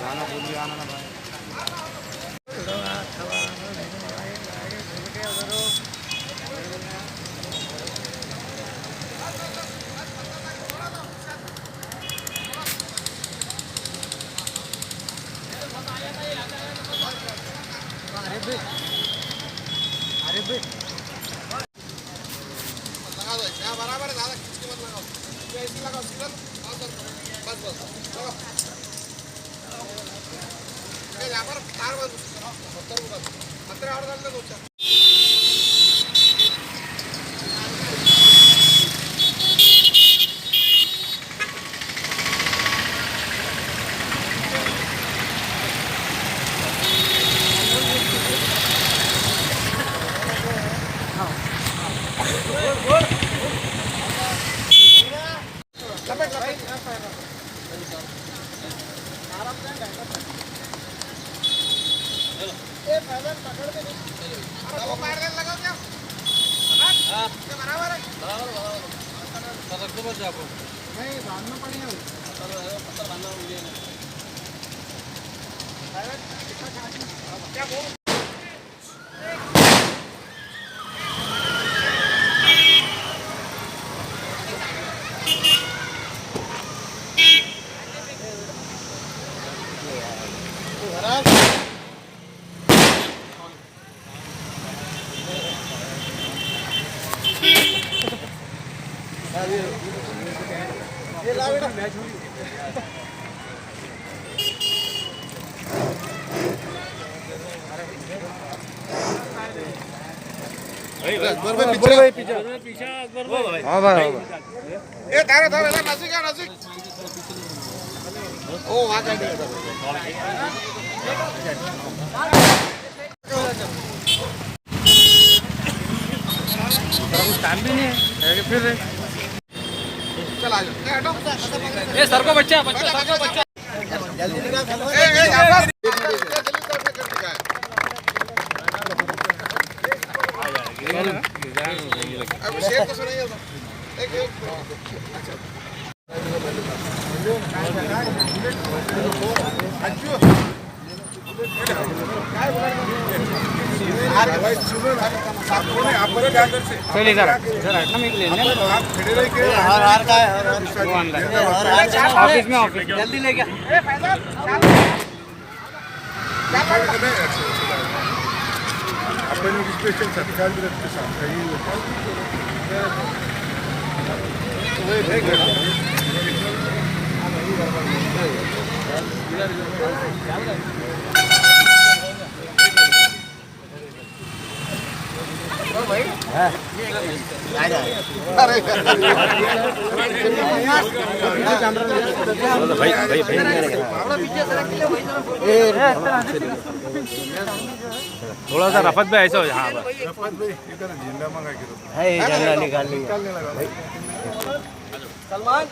गाना बोलिए आना ना भाई। अरे भाई लगा दो क्या बराबर है, ज़्यादा खींच के मत लगाओ, ऐसे लगाओ सीधा, बस बस लगाओ। यहाँ पर तार बंद पत्थर और डाल दो चार। नहीं बांधना पड़ेगा पत्थर बांधना मुझे क्या बोल ये ला बेटा मैच हुई अकबर भाई पीछे अकबर भाई हां भाई ए धारा धारा नजीक है नजीक ओ वहां का कुछ टाइम भी नहीं है फिर चल आ जाओ हटो ए सर को बच्चा बच्चा सर को बच्चा जल्दी निकाल ए यहां पर अब शेर को सुनाइए एक चलिए सर हटना में लेने हार का है ऑफिस में ऑफिस जल्दी ले गया अपन स्पेशल सत्कार भी रखते साथ भाई थोड़ा सा रफत भाई ऐसा हो हाँ रफत भाई इधर झंडा मंगा के है झंडा निकालने लगा भाई सलमान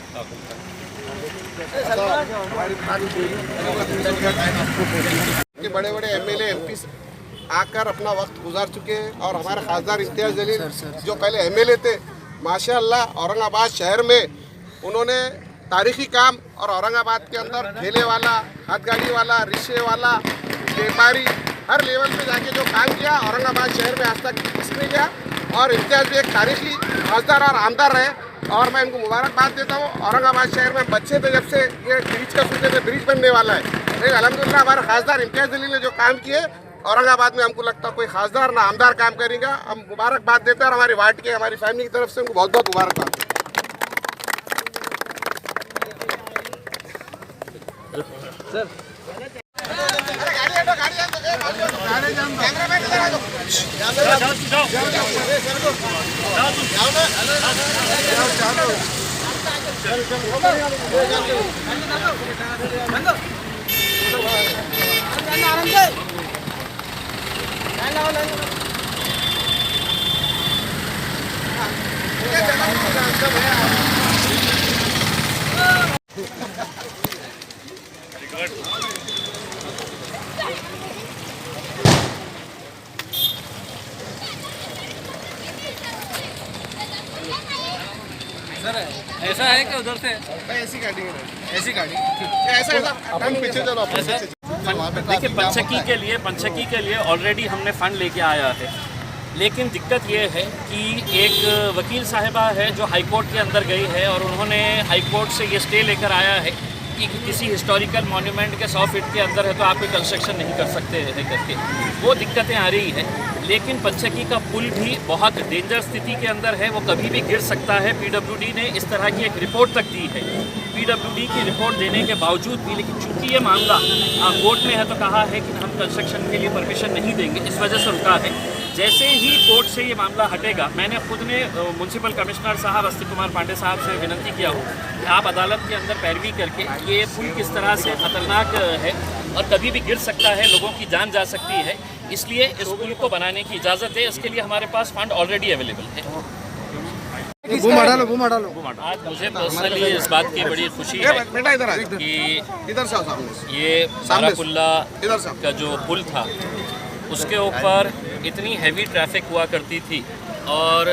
के बड़े बड़े एमएलए एमपी आकर अपना वक्त गुजार चुके हैं और हमारे खासदार इम्तियाज़ जलील जो पहले एमएलए थे माशाअल्लाह औरंगाबाद शहर में उन्होंने तारीखी काम और औरंगाबाद के अंदर ठेले वाला हाथ गाड़ी वाला रिक्शे वाला व्यापारी हर लेवल पे जाके जो काम किया औरंगाबाद शहर में आज तक किसी ने किया और इम्तियाज़ भी एक तारीखी खासदार और आमदार रहे और मैं इनको मुबारकबाद देता हूँ। औरंगाबाद शहर में बच्चे थे जब से ये ब्रिज का सोचे थे ब्रिज बनने वाला है लेकिन अल्हम्दुलिल्लाह हमारे खासदार इम्तियाज़ जलील ने जो काम किए औरंगाबाद में हमको लगता है कोई खासदार ना आमदार काम करेगा। हम मुबारकबाद देते हैं और हमारी वार्ड के हमारी फैमिली की तरफ से उनको बहुत बहुत मुबारकबाद सर सर ऐसा है कि उधर से ऐसी गाड़ी है, ऐसी गाड़ी ऐसा पीछे चलो देखिए पंचकी के लिए ऑलरेडी हमने फंड लेके आया है, लेकिन दिक्कत ये है कि एक वकील साहिबा है जो हाई कोर्ट के अंदर गई है और उन्होंने हाई कोर्ट से ये स्टे लेकर आया है कि किसी हिस्टोरिकल मॉन्यूमेंट के 100 फीट के अंदर है तो आप कोई कंस्ट्रक्शन नहीं कर सकते हैं करके वो दिक्कतें आ रही है। लेकिन पंचकी का पुल भी बहुत डेंजर स्थिति के अंदर है, वो कभी भी गिर सकता है। पीडब्ल्यूडी ने इस तरह की एक रिपोर्ट तक दी है। पीडब्ल्यूडी की रिपोर्ट देने के बावजूद भी, लेकिन चूंकि ये मामला कोर्ट में है तो कहा है कि हम कंस्ट्रक्शन के लिए परमिशन नहीं देंगे, इस वजह से रुका है। जैसे ही कोर्ट से ये मामला हटेगा, मैंने खुद ने म्यूनसिपल कमिश्नर साहब अस्ति कुमार पांडे साहब से विनती किया हो कि आप अदालत के अंदर पैरवी करके ये पुल किस तरह से खतरनाक है और कभी भी गिर सकता है, लोगों की जान जा सकती है, इसलिए इस पुल को बनाने की इजाज़त है। इसके लिए हमारे पास फंड ऑलरेडी अवेलेबल है। आज मुझे पर्सनली इस बात की बड़ी खुशी है कि ये बारामुल्ला का जो पुल था उसके ऊपर इतनी हैवी ट्रैफिक हुआ करती थी और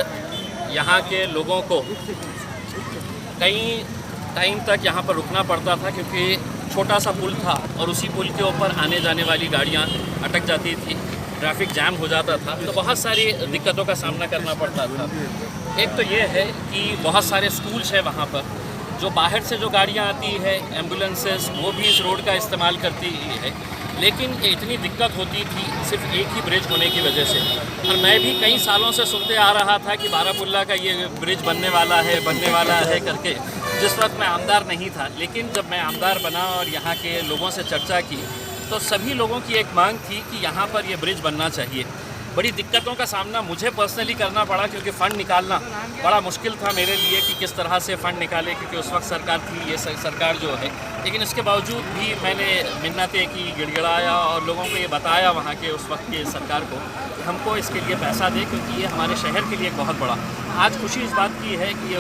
यहाँ के लोगों को कई टाइम तक यहाँ पर रुकना पड़ता था क्योंकि छोटा सा पुल था और उसी पुल के ऊपर आने जाने वाली गाड़ियाँ अटक जाती थी, ट्रैफिक जैम हो जाता था, तो बहुत सारी दिक्कतों का सामना करना पड़ता था। एक तो ये है कि बहुत सारे स्कूल्स हैं वहाँ पर, जो बाहर से जो गाड़ियाँ आती है एम्बुलेंसेस वो भी इस रोड का इस्तेमाल करती है, लेकिन ये इतनी दिक्कत होती थी सिर्फ एक ही ब्रिज होने की वजह से। और मैं भी कई सालों से सुनते आ रहा था कि बारामुल्ला का ये ब्रिज बनने वाला है करके, जिस वक्त मैं आमदार नहीं था। लेकिन जब मैं आमदार बना और यहाँ के लोगों से चर्चा की तो सभी लोगों की एक मांग थी कि यहाँ पर ये ब्रिज बनना चाहिए। बड़ी दिक्कतों का सामना मुझे पर्सनली करना पड़ा क्योंकि फ़ंड निकालना बड़ा मुश्किल था मेरे लिए कि किस तरह से फ़ंड निकाले, क्योंकि उस वक्त सरकार थी ये सरकार जो है। लेकिन इसके बावजूद भी मैंने मिन्नतें की, गिड़गिड़ाया और लोगों को ये बताया वहाँ के उस वक्त के सरकार को कि हमको इसके लिए पैसा दे, क्योंकि ये हमारे शहर के लिए एक बहुत बड़ा। आज खुशी इस बात की है कि ये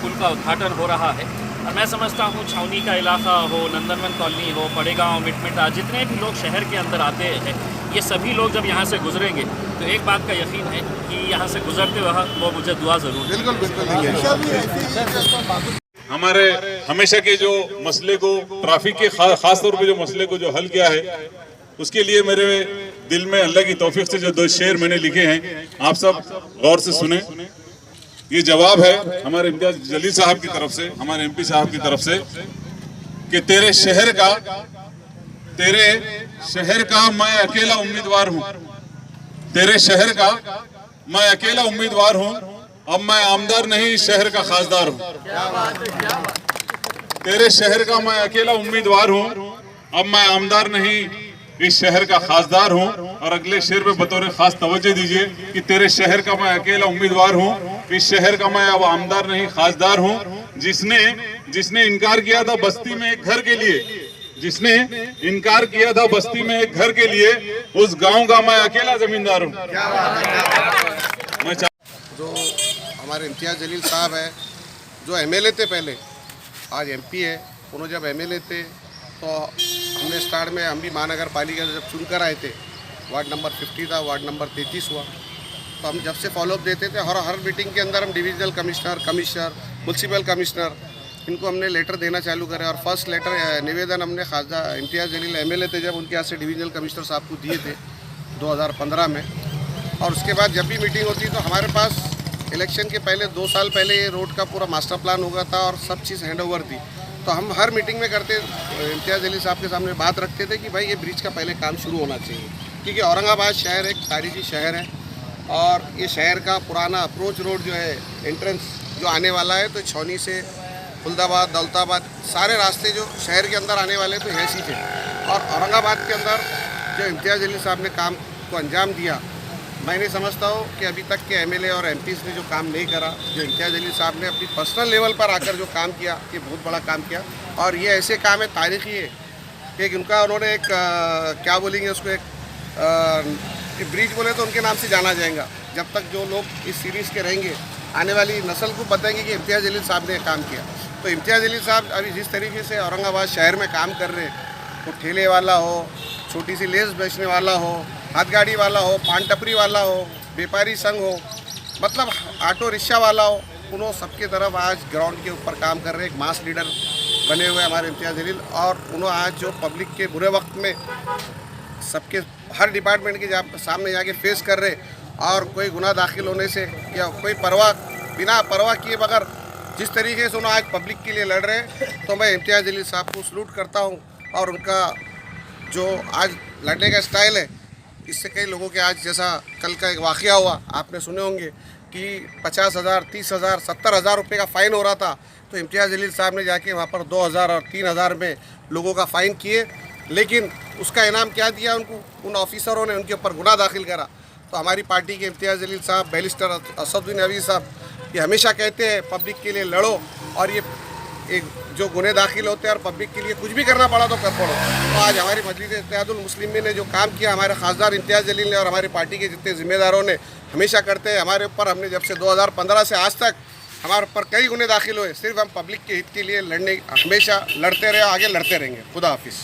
पुल का उद्घाटन हो रहा है और मैं समझता हूँ छावनी का इलाका हो, नंदनवन कॉलोनी हो, पड़ेगांव, मिटमिटा, जितने भी लोग शहर के अंदर आते हैं, ये सभी लोग जब यहाँ से गुजरेंगे तो एक बात का यकीन है कि यहाँ से गुजरते वक्त वो मुझे दुआ ज़रूर। हमारे हमेशा के जो मसले को, ट्रैफिक के खास तौर पे जो मसले को जो हल किया है, उसके लिए मेरे दिल में अल्लाह की तौफीक से जो 2 शेर मैंने लिखे हैं, आप सब गौर से सुने। ये जवाब है हमारे इम्तियाज जलील साहब की तरफ से, हमारे एमपी साहब की तरफ से, कि तेरे शहर का मैं अकेला उम्मीदवार हूँ, तेरे शहर का मैं अकेला उम्मीदवार हूँ, अब मैं आमदार नहीं इस शहर का खासदार हूँ। तेरे शहर का मैं अकेला उम्मीदवार हूँ, अब मैं आमदार नहीं इस शहर का खासदार हूँ। और अगले शेर पे बतौर खास तवज्जो दीजिए कि तेरे शहर का मैं अकेला उम्मीदवार हूँ, इस शहर का मैं अब आमदार नहीं खासदार हूँ। जिसने इनकार किया था बस्ती में एक घर के लिए, जिसने इनकार किया था बस्ती में एक घर के लिए, उस गांव का मैं अकेला जमींदार हूँ। जो हमारे इम्तियाज जलील साहब है, जो एमएलए थे पहले, आज एमपी है। उन्होंने जब एमएलए थे तो हमने स्टार्ट में हम भी महानगर पालिका से जब चुनकर आए थे, वार्ड नंबर 50 था, वार्ड नंबर 33 हुआ, तो हम जब से फॉलोअप देते थे हर मीटिंग के अंदर हम डिविजनल कमिश्नर, म्यूनसिपल कमिश्नर, इनको हमने लेटर देना चालू करे। और फर्स्ट लेटर निवेदन हमने खासा इम्तियाज जलील एमएलए थे जब उनके यहाँ से डिविजनल कमिश्नर साहब को दिए थे 2015 में। और उसके बाद जब भी मीटिंग होती तो हमारे पास इलेक्शन के पहले 2 साल पहले ये रोड का पूरा मास्टर प्लान हो गया था और सब चीज़ हैंड ओवर थी। तो हम हर मीटिंग में करते, इम्तियाज जलील साहब के सामने बात रखते थे कि भाई ये ब्रिज का पहले काम शुरू होना चाहिए, क्योंकि औरंगाबाद शहर एक तारीखी शहर है और ये शहर का पुराना अप्रोच रोड जो है, एंट्रेंस जो आने वाला है, तो छौनी से फुलदाबाद, दौलताबाद, सारे रास्ते जो शहर के अंदर आने वाले तो ऐसी थे। और औरंगाबाद के अंदर जो इम्तियाज जलील साहब ने काम को अंजाम दिया, मैं नहीं समझता हूँ कि अभी तक के एमएलए और एमपीज़ ने जो काम नहीं करा, जो इम्तियाज जलील साहब ने अपनी पर्सनल लेवल पर आकर जो काम किया, ये बहुत बड़ा काम किया। और ये ऐसे काम है तारीखी है कि उनका उन्होंने एक क्या बोलेंगे उसको, एक ब्रिज बोले तो उनके नाम से जाना जाएगा। जब तक जो लोग इस सीरीज़ के रहेंगे, आने वाली नस्ल को बताएंगे कि इम्तियाज जलील साहब ने काम किया। तो इम्तियाज जलील साहब अभी जिस तरीके से औरंगाबाद शहर में काम कर रहे हैं, वो ठेले वाला हो, छोटी सी लेस बेचने वाला हो, हाथ गाड़ी वाला हो, पान टपरी वाला हो, व्यापारी संघ हो, मतलब ऑटो रिक्शा वाला हो, उन्होंने सबके तरफ आज ग्राउंड के ऊपर काम कर रहे हैं, एक मास लीडर बने हुए हमारे इम्तियाज़ जलील। और उन्होंने आज जो पब्लिक के बुरे वक्त में सबके हर डिपार्टमेंट के सामने जाके फेस कर रहे, और कोई गुनाह दाखिल होने से या कोई बिना परवाह किए बगैर जिस तरीके से उन्होंने आज पब्लिक के लिए लड़ रहे हैं, तो मैं इम्तियाज़ जलील साहब को सलूट करता हूँ। और उनका जो आज लड़ने का स्टाइल है, इससे कई लोगों के आज जैसा कल का एक वाक़या हुआ आपने सुने होंगे कि 50,000, 30,000, 70,000 रुपये का फ़ाइन हो रहा था, तो इम्तियाज़ जलील साहब ने जाके वहाँ पर 2,000 और 3,000 में लोगों का फ़ाइन किए, लेकिन उसका इनाम क्या दिया उनको, उन ऑफिसरों ने उनके ऊपर गुनाह दाखिल करा। तो हमारी पार्टी के इम्तियाज़ जलील साहब, बैरिस्टर असदुद्दीन अवी साहब, ये हमेशा कहते हैं पब्लिक के लिए लड़ो, और ये एक जो गुने दाखिल होते हैं और पब्लिक के लिए कुछ भी करना पड़ा तो कर पड़ो। तो आज हमारी मजलिस इत्तेहादुल मुस्लिमीन ने जो काम किया, हमारे खासदार इम्तियाज़ जलील ने और हमारी पार्टी के जितने ज़िम्मेदारों ने हमेशा करते हैं हमारे ऊपर, हमने जब से 2015 से आज तक हमारे ऊपर कई गुने दाखिल हुए, सिर्फ हम पब्लिक के हित के लिए हमेशा लड़ते रहे, आगे लड़ते रहेंगे। खुदा हाफिज़।